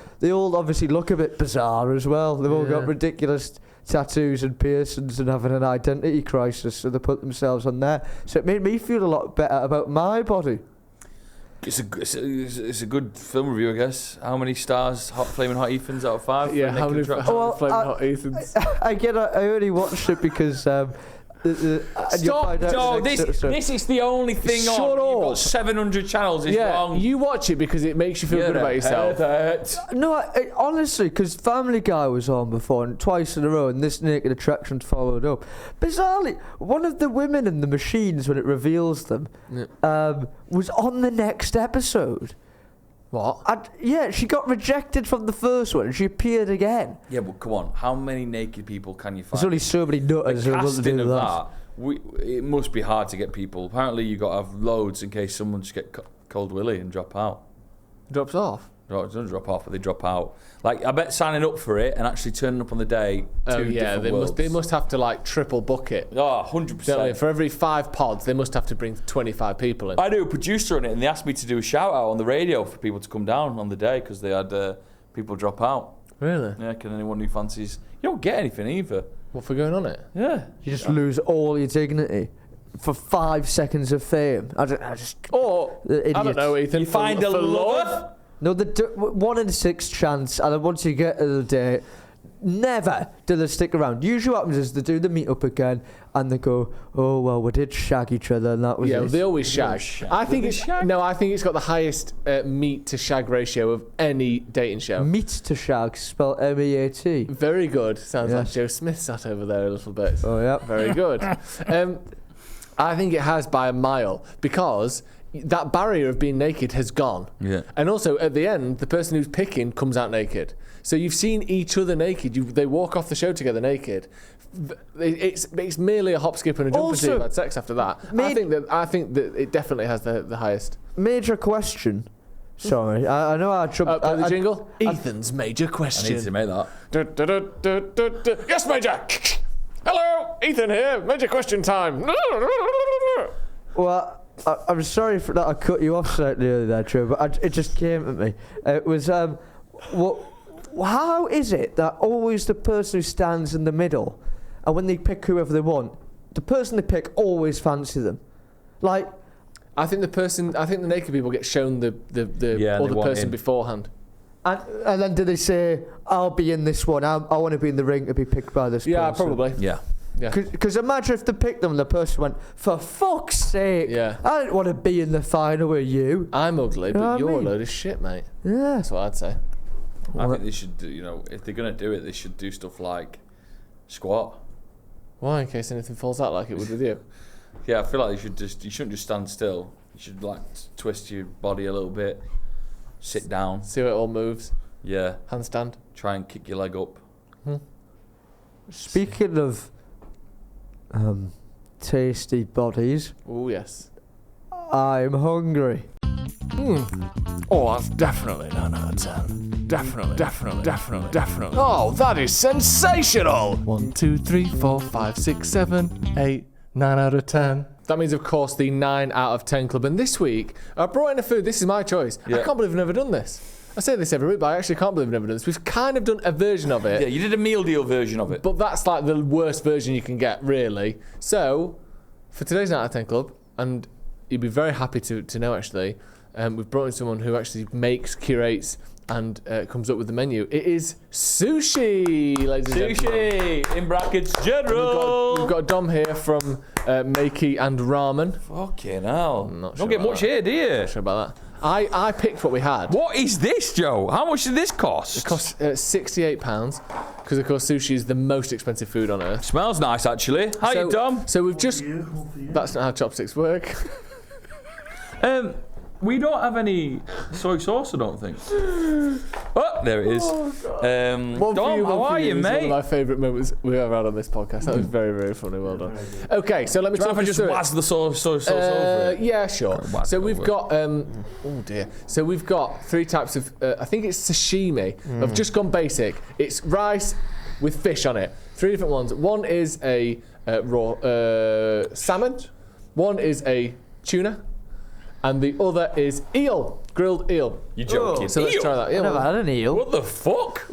obviously look a bit bizarre as well. They've all got Yeah. ridiculous tattoos and piercings and having an identity crisis, so they put themselves on there. So it made me feel a lot better about my body. It's a good film review, I guess. How many stars? Flaming Hot Ethans out of 5? Yeah, for how Naked many Attraction? Well, Flaming Hot Ethans? I only watched it because and you'll Stop, find out Joe. in the next This episode. is the only thing Shut on. You've up. got 700 channels. It's Yeah, wrong. you watch it because it makes you feel good about yourself. No, honestly, because Family Guy was on before, and twice in a row, and this Naked Attraction followed up. Bizarrely, one of the women in the machines, when it reveals them, was on the next episode. What? And, yeah, she got rejected from the first one, and she appeared again. Yeah, but come on. How many naked people can you find? There's only so many the nutters who want to casting do of that. that. It must be hard to get people. Apparently, you got to have loads in case someone just get cold willy and drop out. Drops off. No, it doesn't drop off, but they drop out. Like, I bet signing up for it and actually turning up on the day. They must have to like triple book it. Oh, 100%. Don't they? For every 5 pods, they must have to bring 25 people in. I knew a producer on it, and they asked me to do a shout out on the radio for people to come down on the day because they had people drop out. Really? Yeah, can anyone who fancies? You don't get anything either. What for going on it? Yeah. You just lose all your dignity for 5 seconds of fame. I just Or, I don't know, Ethan. You find a lover? No, the 1 in 6 chance, and then once you get to the date, never do they stick around. Usually what happens is they do the meet up again, and they go, oh, well, we did shag each other, and that was it. They always shag. I think it's got the highest meet to shag ratio of any dating show. Meet to shag, spelled M-E-A-T. Very good. Sounds like Yes. Joe Smith sat over there a little bit. Oh, yeah. Very good. I think it has by a mile because that barrier of being naked has gone. Yeah. And also, at the end, the person who's picking comes out naked. So you've seen each other naked. They walk off the show together naked. It's merely a hop, skip, and a jump until you've had sex after that. I think that it definitely has the highest. Major question. Sorry, I know I jumped. The jingle? Ethan's major question. I need to make that. Yes, Major! Hello, Ethan here. Major question time. Well, I'm sorry for that. I cut you off slightly earlier there, Joe, but it just came at me. It was how is it that always the person who stands in the middle, and when they pick whoever they want, the person they pick always fancy them? Like, I think the naked people get shown the other person beforehand. and then do they say, I'll be in this one, I want to be in the ring to be picked by this person? Yeah, probably. Yeah. Yeah. imagine if they picked them and the person went, for fuck's sake, Yeah. I didn't want to be in the final with you. I'm ugly, You know but what I you're a mean? load of shit, mate. Yeah. That's what I'd say. I think they should do, if they're going to do it, they should do stuff like squat. Why? In case anything falls out like it would with you. Yeah, I feel like you shouldn't just stand still. You should like twist your body a little bit, sit down. See how it all moves. Yeah. Handstand. Try and kick your leg up. Speaking of tasty bodies, Oh, yes. I'm hungry. Oh, that's definitely 9 out of 10. Definitely. Oh, that is sensational! 1, 2, 3, 4, 5, 6, 7, 8, 9 out of 10. That means, of course, the 9 out of 10 club. And this week, I brought in a food. This is my choice. Yeah. I can't believe I've never done this. I say this every week, but I actually can't believe I've never done this. We've kind of done a version of it. Yeah, you did a meal deal version of it. But that's like the worst version you can get, really. So, for today's 9 out of 10 club, and you'd be very happy to know, actually, we've brought in someone who actually makes, curates, and comes up with the menu. It is Sushi, ladies and gentlemen. Sushi, in brackets, general. We've got Dom here from Makey and Ramen. Fucking hell. Not sure Don't get about much that. here, do you? Not sure about that. I picked what we had. What is this, Joe? How much did this cost? It cost £68 because, of course, sushi is the most expensive food on earth. Smells nice, actually. Hi, So- Dom. So we've just... That's not how chopsticks work. We don't have any soy sauce, I don't think. Oh, there it is. One for Dom, you, how one for are you, It's one mate? of my favourite moments we've ever had on this podcast. That was very, very funny. Well done. Okay, so let me Do you talk mind you if I just through it. wazz the soy sauce over it? Yeah, sure. Whack So it we've over. got, oh dear. So we've got 3 types of, I think it's sashimi. I've just gone basic. It's rice with fish on it. 3 different ones. One is a raw salmon. One is a tuna. And the other is eel, grilled eel. You're joking. So let's try that. I've Yeah, never had an eel. What the fuck?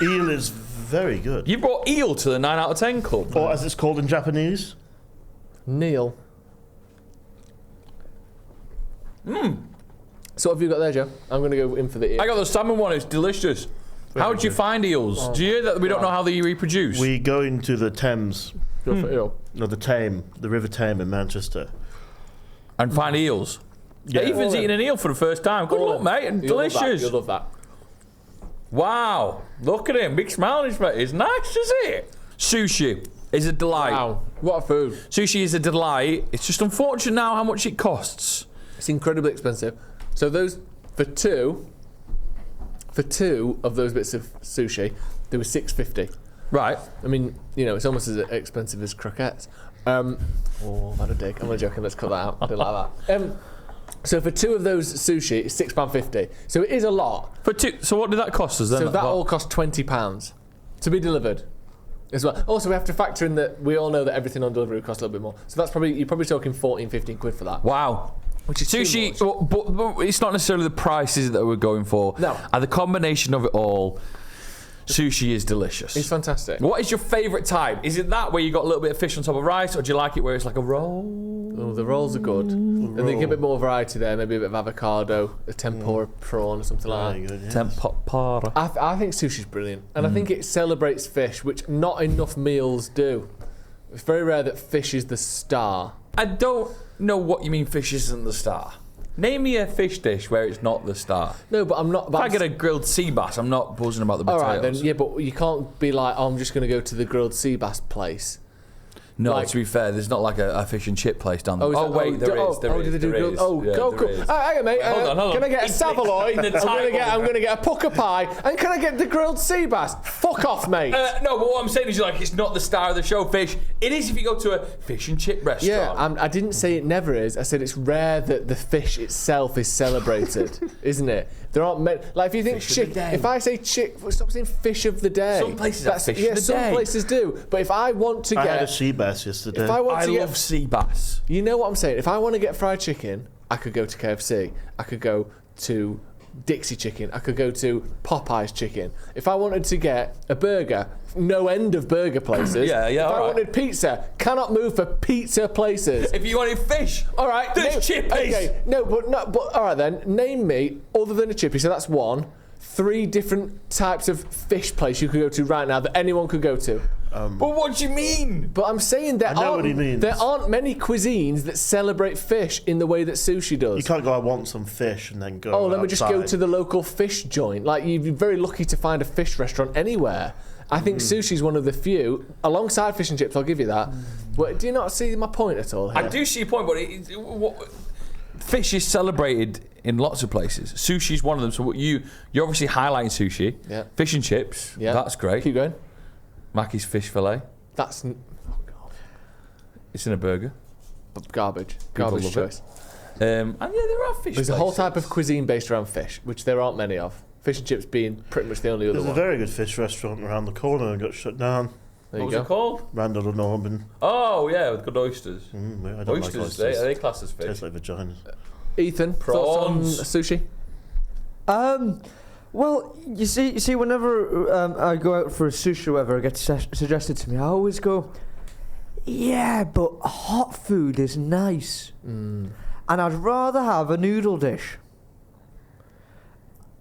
Eel is very good. You brought eel to the 9 out of 10 club. Or as it's called in Japanese. Neil. So what have you got there, Joe? I'm going to go in for the eel. I got the salmon one. It's delicious. How would you find eels? Do you hear that we don't know how they reproduce? We go into the Thames, Go for eel. no, the River Tame in Manchester. And find eels. Yeah. Ethan's eating an eel for the first time. Good luck, mate. And You'll love that, delicious. You'll love that. Wow. Look at him. Big smile on his face. It's nice, is it? Sushi is a delight. Wow, what a food. Sushi is a delight. It's just unfortunate now how much it costs. It's incredibly expensive. So those, for two of those bits of sushi, they were $6.50. Right. I mean, it's almost as expensive as croquettes. Oh, I've had a dig. I'm only joking. Let's cut that out. I didn't like that. So for 2 of those sushi, it's £6.50. So it is a lot. For 2, so what did that cost us then? So that all cost £20 to be delivered as well. Also, we have to factor in that we all know that everything on delivery costs a little bit more. So that's you're probably talking 14, 15 quid for that. Wow. Which is Sushi, too much. but it's not necessarily the prices that we're going for. No. And the combination of it all, sushi is delicious. It's fantastic. What is your favourite type? Is it that where you got a little bit of fish on top of rice, or do you like it where it's like a roll? Oh, the rolls are good. And they give a bit more variety there. Maybe a bit of avocado, a tempura prawn or something like that. Very good, yes. Tempura. I think sushi's brilliant. And I think it celebrates fish, which not enough meals do. It's very rare that fish is the star. I don't know what you mean fish isn't the star. Name me a fish dish where it's not the star. No, but I'm not... If I get a grilled sea bass, I'm not buzzing about the potatoes. All right, then, yeah, but you can't be like, oh, I'm just going to go to the grilled sea bass place. No, Like- to be fair, there's not like a fish and chip place down there. is that- Wait, there is. do they do grilled? Oh, Yeah, cool, there cool. is. Hang on, mate. Hold on. Can I get a It's Savoy? in the title. I'm going to get a pucker pie. And can I get the grilled sea bass? Fuck off, mate. No, but what I'm saying is, like, it's not the star of the show, fish. It is if you go to a fish and chip restaurant. Yeah, I didn't say it never is. I said it's rare that the fish itself is celebrated, isn't it? There aren't many. Like, if you think Fish of the day. if I say stop saying fish of the day. Some places have fish of yeah, the some day. places do. But if I want to I had a get, sea bass yesterday. if I want I to love get, sea bass. you know what I'm saying? If I want to get fried chicken, I could go to KFC. I could go to Dixie Chicken. I could go to Popeye's Chicken. If I wanted to get a burger, no end of burger places. Yeah, If I alright. wanted pizza, cannot move for pizza places. If you wanted fish, All right, there's chippies. Okay, but all right then. Name me other than a chippy. So that's 1. 3 different types of fish place you could go to right now that anyone could go to. But what do you mean? But I'm saying there know what he means. aren't many cuisines that celebrate fish in the way that sushi does. You can't go, I want some fish, and then go Oh, let me just go outside. to the local fish joint. Like, you'd be very lucky to find a fish restaurant anywhere. I think sushi's one of the few, alongside fish and chips, I'll give you that. But do you not see my point at all here? I do see your point, but fish is celebrated in lots of places. Sushi's one of them. So what you're obviously highlighting sushi. Yeah. Fish and chips. Yeah. That's great. Keep going. Mackey's fish fillet. That's oh God. It's in a burger. Garbage. People Garbage love choice. And yeah, there are fish. There's a whole places. type of cuisine based around fish, which there aren't many of. Fish and chips being pretty much the only other There's a one. very good fish restaurant around the corner and got shut down. There What you was go. it called? Randall and Norman. Oh yeah, with good oysters. I don't Oysters, like oysters. are they classed as fish? Tastes like vaginas. Ethan, thoughts on Prawns. sushi? Well, you see, whenever I go out for a sushi or whatever, it gets suggested to me, I always go, yeah, but hot food is nice. And I'd rather have a noodle dish.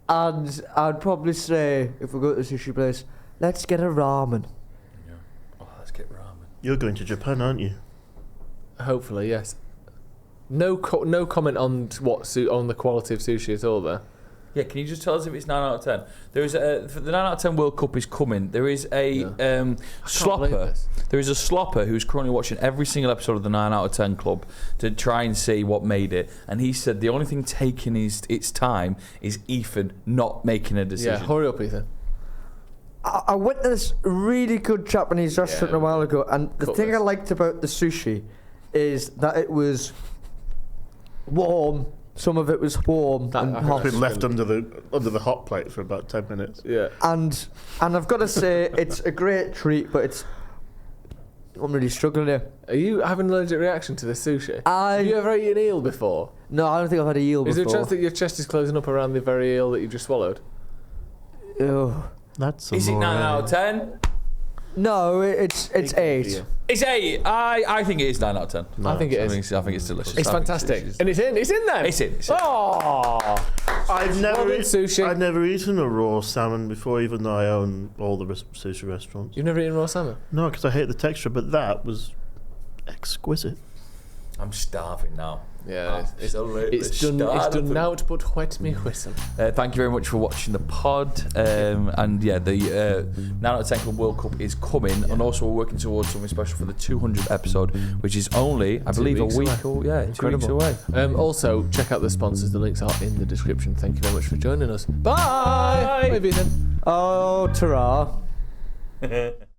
And I'd probably say, if we go to the sushi place, let's get a ramen. Yeah. Oh, let's get ramen. You're going to Japan, aren't you? Hopefully, yes. No comment on on the quality of sushi at all there. Yeah, can you just tell us if it's 9 out of 10? There is the 9 out of 10 World Cup is coming. There is a believe slopper. this. There is a slopper who's currently watching every single episode of the 9 out of 10 Club to try and see what made it. And he said the only thing taking its time is Ethan not making a decision. Yeah, hurry up, Ethan. I went to this really good Japanese restaurant a while ago, and the cut thing I this. liked about the sushi is that it was warm. Some of it was warm That- and I hot. heard Been left under the hot plate for about 10 minutes. Yeah. And I've got to say, it's a great treat, but I'm really struggling here. Are you having an allergic reaction to the sushi? I- Have you ever eaten eel before? No, I don't think I've had a eel Is there a before. chance that your chest is closing up around the very eel that you just swallowed? Ugh. That's Is it 9 out of 10? No, it's 8. It's 8. I think it is 9 out of 10. I think it is. I think it's delicious. It's I think fantastic. it's- And it's in then? It's in. It's in. Oh! I've never, Well done, sushi. I've never eaten a raw salmon before, even though I own all the sushi restaurants. You've never eaten raw salmon? No, because I hate the texture, but that was exquisite. I'm starving now. Yeah, Absolutely it's done starving. out but wet me whistle. Thank you very much for watching the pod. And yeah, the 9 out of 10 Club World Cup is coming. And also we're working towards something special for the 200th episode, which is only, I believe, weeks a week. away. Or, yeah, 2 weeks away. Also, check out the sponsors. The links are in the description. Thank you very much for joining us. Bye! Bye. Bye, Ethan. Oh, ta-ra.